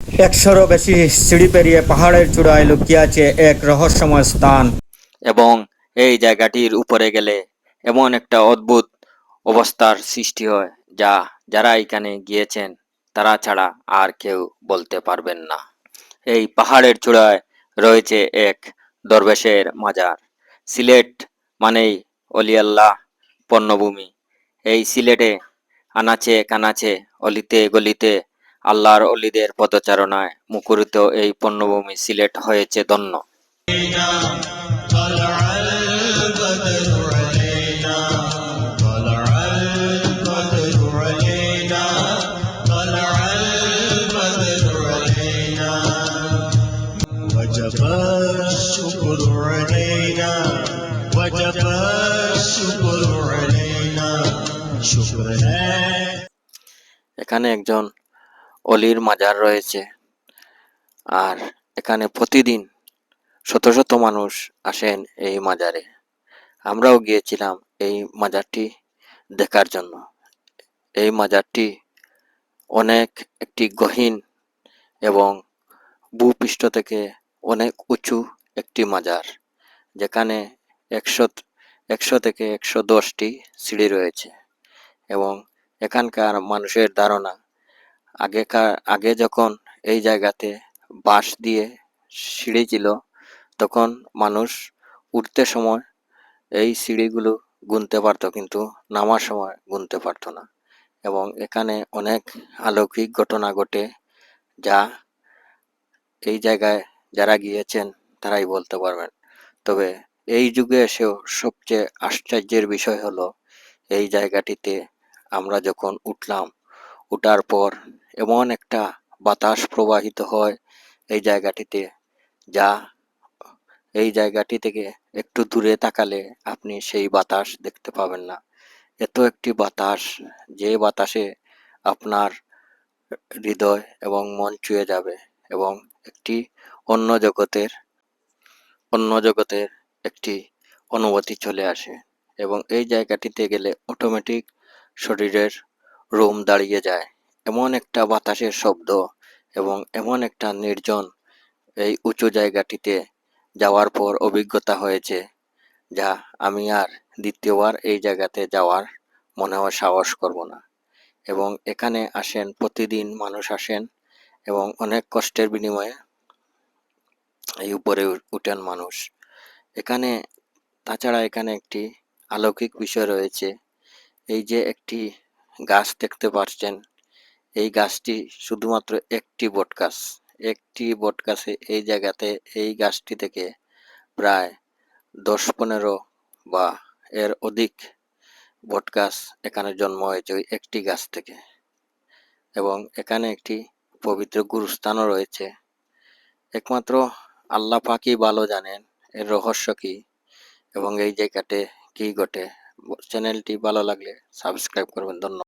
একশোরও বেশি সিঁড়ি পেরিয়ে পাহাড়ের চূড়ায় লুকিয়ে আছে এক রহস্যময় স্থান। এবং এই জায়গাটির উপরে গেলে এমন একটা অদ্ভুত অবস্থার সৃষ্টি হয় যা যারা এখানে গিয়েছেন তারা ছাড়া আর কেউ বলতে পারবেন না। এই পাহাড়ের চূড়ায় রয়েছে এক দরবেশের মাজার। সিলেট মানেই অলিয়াল্লাহ পণ্যভূমি। এই সিলেটে আনাচে কানাচে অলিতে গলিতে আল্লাহর অলিদের পদচারণায় মুখরিত এই পণ্যভূমি সিলেট হয়েছে ধন্য। طلع البدر علينا طلع البدر علينا طلع البدر علينا وجب الشكر علينا وجب الشكر علينا شكر है। এখানে একজন অলির মাজার রয়েছে, আর এখানে প্রতিদিন শত শত মানুষ আসেন এই মাজারে। আমরাও গিয়েছিলাম এই মাজারটি দেখার জন্য। এই মাজারটি অনেক একটি গহীন এবং ভূপৃষ্ঠ থেকে অনেক উঁচু একটি মাজার, যেখানে ১০০ থেকে ১১০টি সিঁড়ি রয়েছে। এবং এখানকার মানুষের ধারণা আগে যখন এই জায়গাতে বাঁশ দিয়ে সিঁড়ি ছিল, তখন মানুষ উঠতে সময় এই সিঁড়িগুলো গুনতে পারতো, কিন্তু নামার সময় গুনতে পারতো না। এবং এখানে অনেক অলৌকিক ঘটনা ঘটে, যা এই জায়গায় যারা গিয়েছেন তারাই বলতে পারবেন। তবে এই যুগে এসেও সবচেয়ে আশ্চর্যের বিষয় হলো, এই জায়গাটিতে আমরা যখন উঠলাম, উঠার পর এমন একটা বাতাস প্রবাহিত হয় এই জায়গাটিতে, যা এই জায়গাটি থেকে একটু দূরে তাকালে আপনি সেই বাতাস দেখতে পাবেন না। এত একটি বাতাস, যে বাতাসে আপনার হৃদয় এবং মন ছুঁয়ে যাবে এবং একটি অন্য জগতের অন্য জগতের একটি অনুভূতি চলে আসে। এবং এই জায়গাটিতে গেলে অটোমেটিক শরীরের রোম দাঁড়িয়ে যায়। এমন একটা বাতাসের শব্দ এবং এমন একটা নির্জন এই উঁচু জায়গাটিতে যাওয়ার পর অভিজ্ঞতা হয়েছে, যা আমি আর দ্বিতীয়বার এই জায়গাতে যাওয়ার মনে হয় সাহস করব না। এবং এখানে আসেন, প্রতিদিন মানুষ আসেন এবং অনেক কষ্টের বিনিময়ে এই উপরে উঠেন মানুষ। এখানে তাছাড়া এখানে একটি অলৌকিক বিষয় রয়েছে। এই যে একটি গাছ দেখতে পাচ্ছেন, এই গাছটি শুধুমাত্র একটি বটগাছ। একটি বটগাছে এই জায়গাতে এই গাছটি থেকে প্রায় ১০-১৫ বা এর অধিক বটগাছ এখানে জন্ম হয়েছে ওই একটি গাছ থেকে। এবং এখানে একটি পবিত্র গুরুস্থানও রয়েছে। একমাত্র আল্লাহ পাকই ভালো জানেন এর রহস্য কি এবং এই জায়গাতে কি ঘটে। চ্যানেলটি ভালো লাগলে সাবস্ক্রাইব করবেন। ধন্যবাদ।